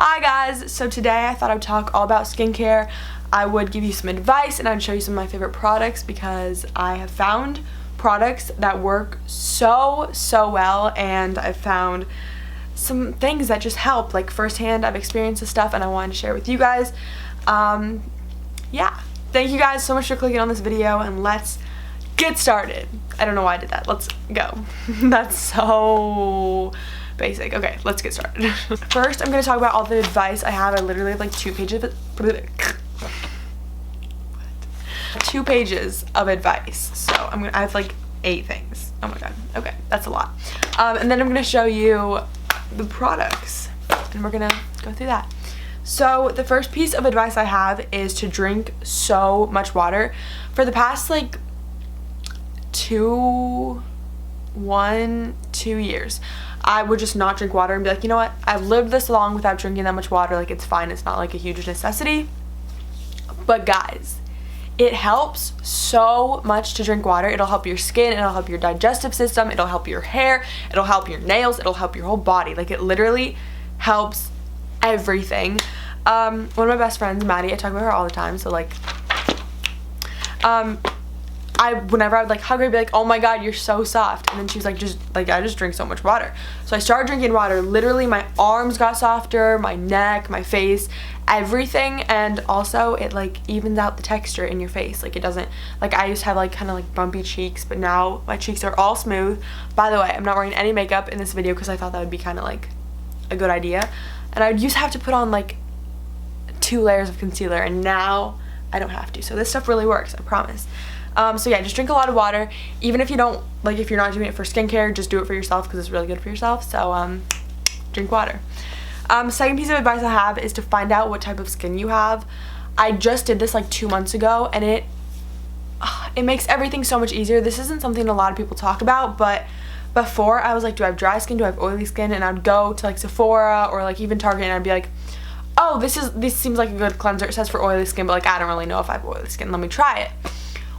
Hi guys, so today I thought I would talk all about skincare. I would give you some advice and I'd show you some of my favorite products because I have found products that work so well, and I've found some things that just help. Like firsthand, I've experienced this stuff and I wanted to share with you guys. Yeah, thank you guys so much for clicking on this video, and let's get started. I don't know why I did that. Let's go. That's so basic. Okay, let's get started. First, I'm gonna talk about all the advice I have. I literally have like 2 pages of advice. So I have like 8 things. Oh my god. Okay, that's a lot. And then I'm gonna show you the products, and we're gonna go through that. So the first piece of advice I have is to drink so much water. For the past like 2 years, I would just not drink water and be like, you know what, I've lived this long without drinking that much water, like it's fine, it's not like a huge necessity. But guys, it helps so much to drink water. It'll help your skin, it'll help your digestive system, it'll help your hair, it'll help your nails, it'll help your whole body. Like it literally helps everything. One of my best friends, Maddie, I talk about her all the time, so like whenever I would like hug her, I'd be like, oh my god, you're so soft. And then she was like, I just drink so much water. So I started drinking water. Literally my arms got softer, my neck, my face, everything. And also it like evens out the texture in your face. Like it doesn't, like I used to have like kind of like bumpy cheeks, but now my cheeks are all smooth. By the way, I'm not wearing any makeup in this video because I thought that would be kind of like a good idea. And I would used to have to put on like 2 layers of concealer, and now I don't have to. So this stuff really works, I promise. So yeah, just drink a lot of water. Even if you don't, like if you're not doing it for skincare, just do it for yourself because it's really good for yourself. So drink water. Second piece of advice I have is to find out what type of skin you have. I just did this like 2 months ago, and it makes everything so much easier. This isn't something a lot of people talk about, but before I was like, do I have dry skin, do I have oily skin? And I'd go to like Sephora or like even Target, and I'd be like, oh, this seems like a good cleanser. It says for oily skin, but like I don't really know if I have oily skin. Let me try it.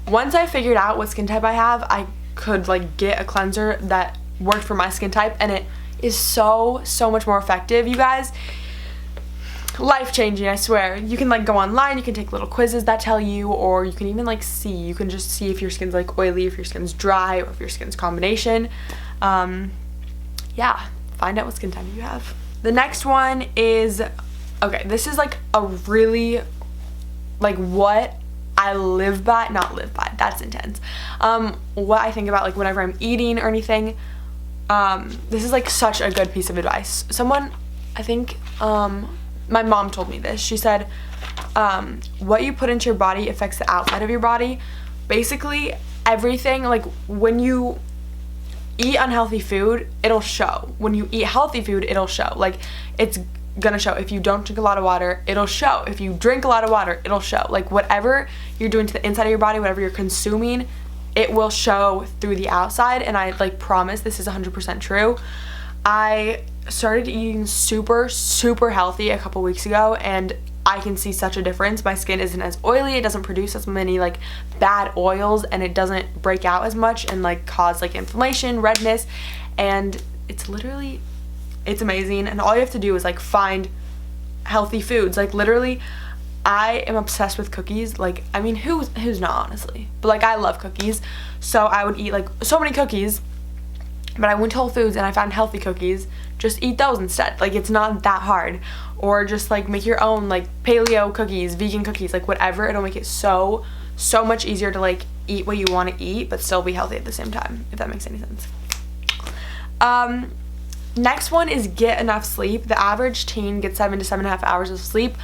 Once I figured out what skin type I have, I could like get a cleanser that worked for my skin type, and it is so much more effective, you guys. Life-changing, I swear. You can like go online, you can take little quizzes that tell you, or you can even like you can just see if your skin's like oily, if your skin's dry, or if your skin's combination. Yeah, find out what skin type you have. The next one is, okay, this is like a really, like what I live by, not live by, that's intense. What I think about like whenever I'm eating or anything, this is like such a good piece of advice. Someone, I think, my mom told me this. She said, what you put into your body affects the outside of your body. Basically, everything, like when you eat unhealthy food, it'll show. When you eat healthy food, it'll show. Like it's gonna show. If you don't drink a lot of water, it'll show. If you drink a lot of water, it'll show. Like whatever you're doing to the inside of your body, whatever you're consuming, it will show through the outside. And I like promise this is 100% true. I started eating super healthy a couple weeks ago, and I can see such a difference. My skin isn't as oily, it doesn't produce as many like bad oils, and it doesn't break out as much and like cause like inflammation, redness, and it's literally, it's amazing. And all you have to do is like find healthy foods. Like literally, I am obsessed with cookies. Like, I mean, who's not, honestly? But like, I love cookies. So I would eat like so many cookies, but I went to Whole Foods and I found healthy cookies. Just eat those instead. Like, it's not that hard. Or just like make your own like paleo cookies, vegan cookies, like whatever. It'll make it so much easier to like eat what you want to eat, but still be healthy at the same time, if that makes any sense. Next one is get enough sleep. The average teen gets 7 to 7.5 hours of sleep,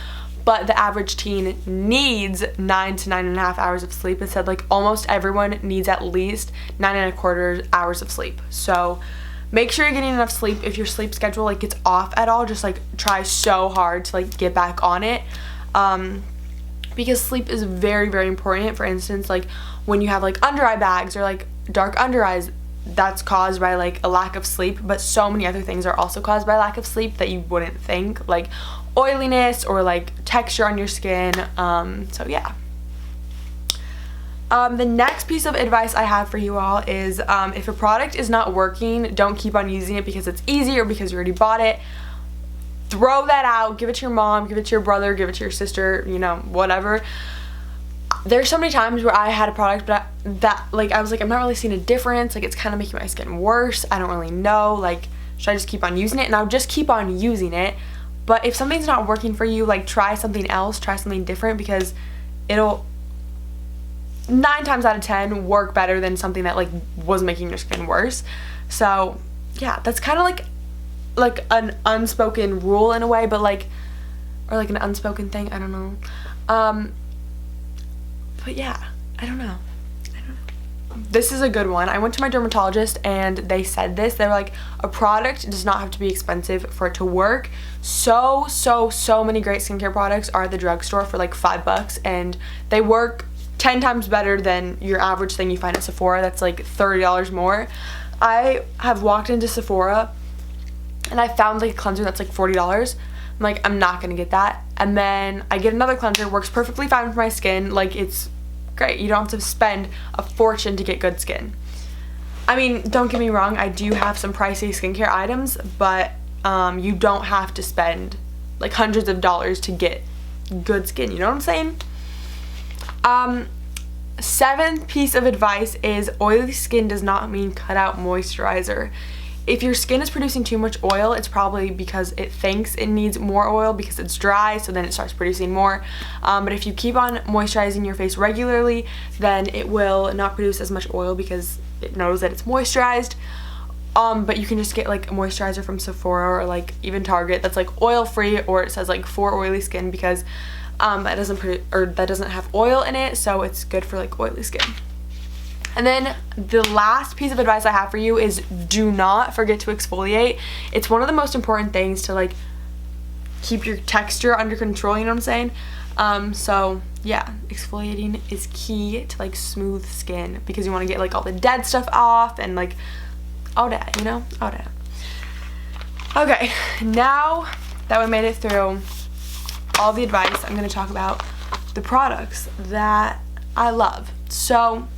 but the average teen needs 9 to 9.5 hours of sleep. It said like almost everyone needs at least 9.25 hours of sleep. So make sure you're getting enough sleep. If your sleep schedule like gets off at all, just like try so hard to like get back on it. Because sleep is very important. For instance, like when you have like under eye bags or like dark under eyes, that's caused by like a lack of sleep, but so many other things are also caused by lack of sleep that you wouldn't think, like oiliness or like texture on your skin. So yeah. The next piece of advice I have for you all is if a product is not working, don't keep on using it because it's easy or because you already bought it. throw that out, give it to your mom, give it to your brother, give it to your sister, you know, whatever. There's so many times where I had a product but I was like, I'm not really seeing a difference, like it's kind of making my skin worse, I don't really know, like should I just keep on using it? And I would just keep on using it. But if something's not working for you, like try something else, try something different, because it'll 9 times out of 10 work better than something that like was making your skin worse. So yeah, that's kind of like an unspoken rule in a way, but like, or like an unspoken thing, I don't know. But yeah, I don't know. This is a good one. I went to my dermatologist and they said this. They were like, a product does not have to be expensive for it to work. So many great skincare products are at the drugstore for like $5, and they work 10 times better than your average thing you find at Sephora that's like $30 more. I have walked into Sephora and I found like a cleanser that's like $40. I'm like, I'm not gonna get that. And then I get another cleanser, works perfectly fine for my skin. Like, it's great. You don't have to spend a fortune to get good skin. I mean, don't get me wrong, I do have some pricey skincare items, but you don't have to spend like hundreds of dollars to get good skin, you know what I'm saying? 7th piece of advice is oily skin does not mean cut out moisturizer. If your skin is producing too much oil, it's probably because it thinks it needs more oil because it's dry, so then it starts producing more. But if you keep on moisturizing your face regularly, then it will not produce as much oil because it knows that it's moisturized. But you can just get like a moisturizer from Sephora or like even Target that's like oil free, or it says like for oily skin, because that doesn't have oil in it, so it's good for like oily skin. And then the last piece of advice I have for you is do not forget to exfoliate. It's one of the most important things to like keep your texture under control, you know what I'm saying? So yeah, exfoliating is key to like smooth skin, because you want to get like all the dead stuff off and like all that, you know, all that. Okay, now that we made it through all the advice, I'm going to talk about the products that I love. So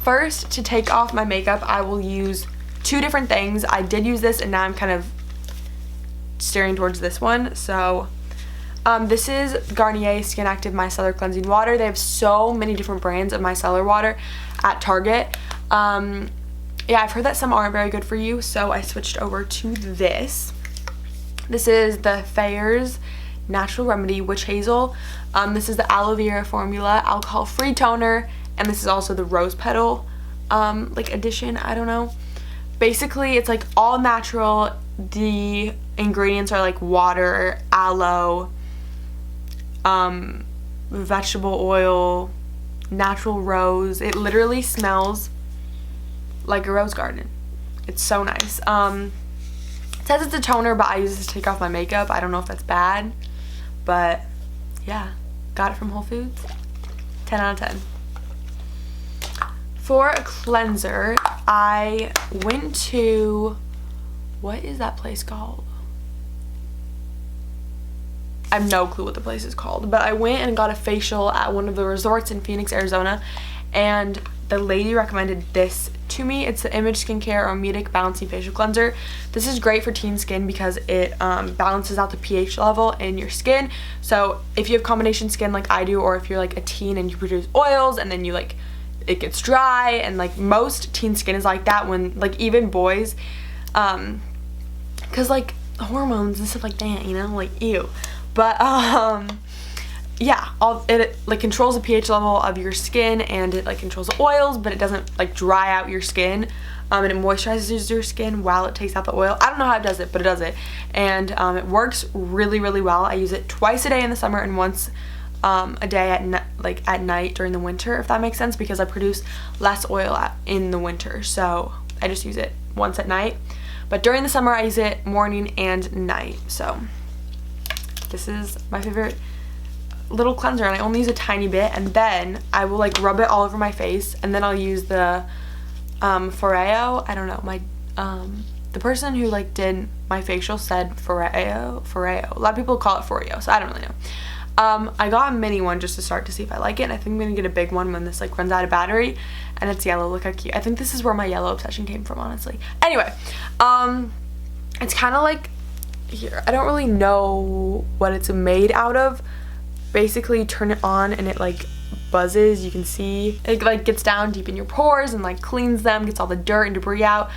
first, to take off my makeup, I will use 2 different things. I did use this and now I'm kind of steering towards this one. So this is Garnier Skin Active Micellar Cleansing Water. They have so many different brands of micellar water at Target. Yeah, I've heard that some aren't very good for you, so I switched over to this. This is the Thayer's Natural Remedy Witch Hazel. This is the aloe vera formula, alcohol-free toner, and this is also the rose petal like edition, I don't know. Basically, it's like all natural. The ingredients are like water, aloe, vegetable oil, natural rose. It literally smells like a rose garden. It's so nice. It says it's a toner, but I use this to take off my makeup. I don't know if that's bad, but yeah, got it from Whole Foods. 10 out of 10. For a cleanser, I went to, what is that place called? I have no clue what the place is called, but I went and got a facial at one of the resorts in Phoenix, Arizona, and the lady recommended this to me. It's the Image Skincare Ormedic Balancing Facial Cleanser. This is great for teen skin because it balances out the pH level in your skin. So if you have combination skin like I do, or if you're like a teen and you produce oils and then you like it gets dry, and like most teen skin is like that, when like even boys, because like hormones and stuff like that, you know, like ew. But yeah, it like controls the pH level of your skin, and it like controls the oils, but it doesn't like dry out your skin, and it moisturizes your skin while it takes out the oil. I don't know how it does it, but it does it, and it works really well. I use it twice a day in the summer and once a day at night during the winter, if that makes sense, because I produce less oil in the winter, so I just use it once at night. But during the summer I use it morning and night. So this is my favorite little cleanser, and I only use a tiny bit, and then I will like rub it all over my face, and then I'll use the Foreo. I don't know, my the person who like did my facial said Foreo. A lot of people call it Foreo, so I don't really know. I got a mini one just to start to see if I like it, and I think I'm gonna get a big one when this like runs out of battery, and it's yellow. Look how cute. I think this is where my yellow obsession came from, honestly. Anyway, it's kind of like here, I don't really know what it's made out of. Basically turn it on and it like buzzes. You can see it like gets down deep in your pores and like cleans them, gets all the dirt and debris out.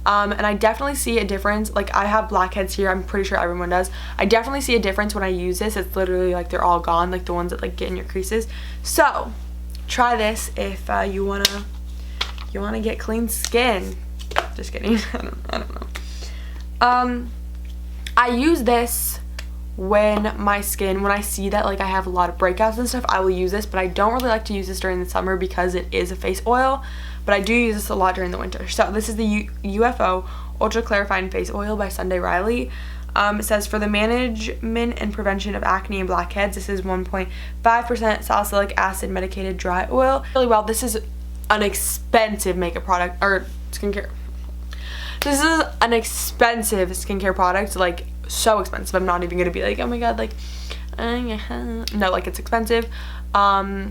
And I definitely see a difference. Like I have blackheads here, I'm pretty sure everyone does. I definitely see a difference when I use this. It's literally like they're all gone, like the ones that like get in your creases. So try this if you wanna get clean skin. Just kidding. I don't know. I use this when I see that like I have a lot of breakouts and stuff. I will use this, but I don't really like to use this during the summer because it is a face oil, but I do use this a lot during the winter. So this is the UFO Ultra Clarifying Face Oil by Sunday Riley. It says for the management and prevention of acne and blackheads, this is 1.5% salicylic acid medicated dry oil. Really well, this is an expensive makeup product or skincare. This is an expensive skincare product, like so expensive. I'm not even gonna be like, oh my god, like no, like it's expensive. I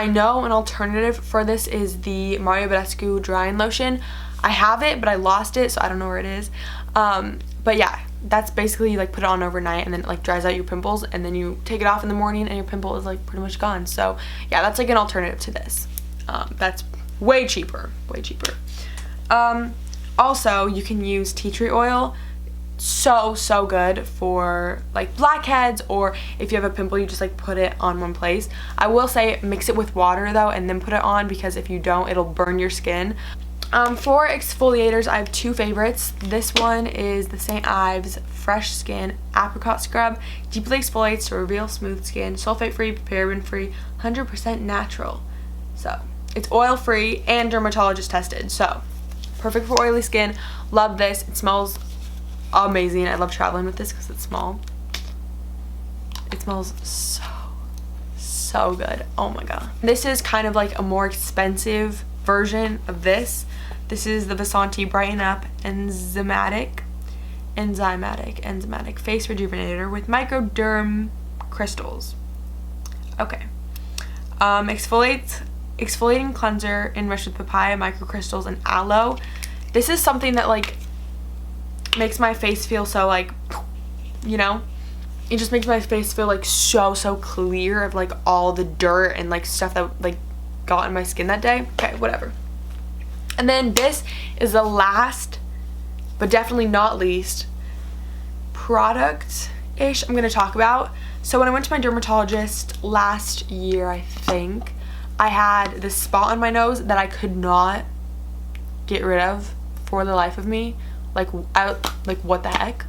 know an alternative for this is the Mario Badescu drying lotion. I have it, but I lost it, so I don't know where it is. But yeah, that's basically you like put it on overnight and then it like dries out your pimples, and then you take it off in the morning and your pimple is like pretty much gone. So yeah, that's like an alternative to this. That's way cheaper. Also, you can use tea tree oil. So good for like blackheads, or if you have a pimple you just like put it on one place. I will say mix it with water though and then put it on, because if you don't it'll burn your skin. For exfoliators, I have two favorites. This one is the St. Ives Fresh Skin Apricot Scrub. Deeply exfoliates to reveal smooth skin, sulfate free, paraben free, 100% natural. So it's oil free and dermatologist tested, so perfect for oily skin. Love this. It smells amazing. I love traveling with this because it's small. It smells so good. Oh my god. This is kind of like a more expensive version of this. This is the Vasanti Brighten Up Enzymatic Face Rejuvenator with Microderm Crystals. Okay. Exfoliating cleanser enriched with papaya, microcrystals, and aloe. This is something that like makes my face feel so like, you know, it just makes my face feel like so clear of like all the dirt and like stuff that like got in my skin that day. Okay, whatever. And then this is the last but definitely not least product-ish I'm gonna talk about. So when I went to my dermatologist last year, I think, I had this spot on my nose that I could not get rid of for the life of me. Like what the heck?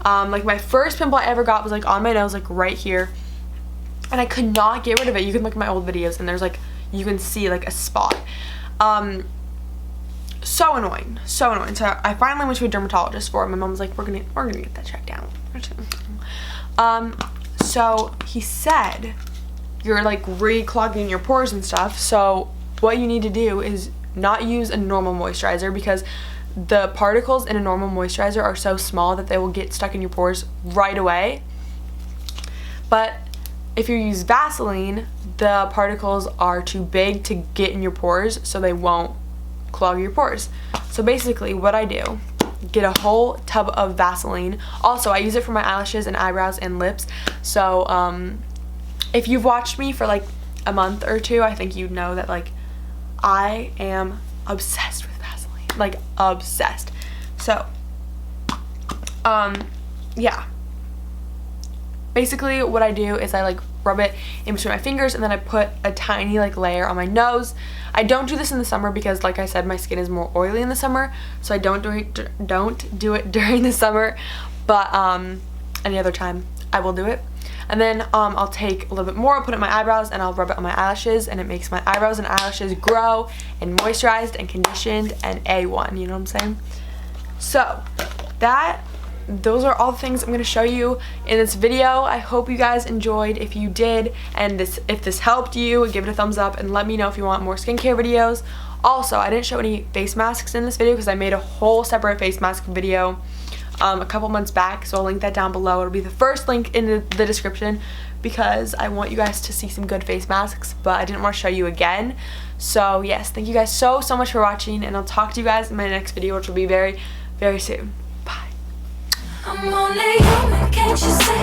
Like my first pimple I ever got was like on my nose, like right here, and I could not get rid of it. You can look at my old videos and there's like, you can see like a spot. So annoying. So I finally went to a dermatologist for it. My mom was like, we're gonna get that checked out. So he said, you're like reclogging your pores and stuff, so what you need to do is not use a normal moisturizer, because the particles in a normal moisturizer are so small that they will get stuck in your pores right away. But if you use Vaseline, the particles are too big to get in your pores, so they won't clog your pores. So basically what I do, get a whole tub of Vaseline. Also, I use it for my eyelashes and eyebrows and lips. So if you've watched me for like a month or two, I think you'd know that like I am obsessed with Vaseline, like obsessed. So yeah, basically what I do is I like rub it in between my fingers, and then I put a tiny like layer on my nose. I don't do this in the summer because, like I said, my skin is more oily in the summer, so I don't do it during the summer, but any other time I will do it. And then I'll take a little bit more, I'll put it on my eyebrows, and I'll rub it on my eyelashes, and it makes my eyebrows and eyelashes grow and moisturized and conditioned and A1, you know what I'm saying? So those are all the things I'm going to show you in this video. I hope you guys enjoyed. If you did, and if this helped you, give it a thumbs up and let me know if you want more skincare videos. Also, I didn't show any face masks in this video because I made a whole separate face mask video a couple months back, so I'll link that down below. It'll be the first link in the description, because I want you guys to see some good face masks, but I didn't want to show you again. So yes, thank you guys so much for watching, and I'll talk to you guys in my next video, which will be very soon. I'm only human, can't you see?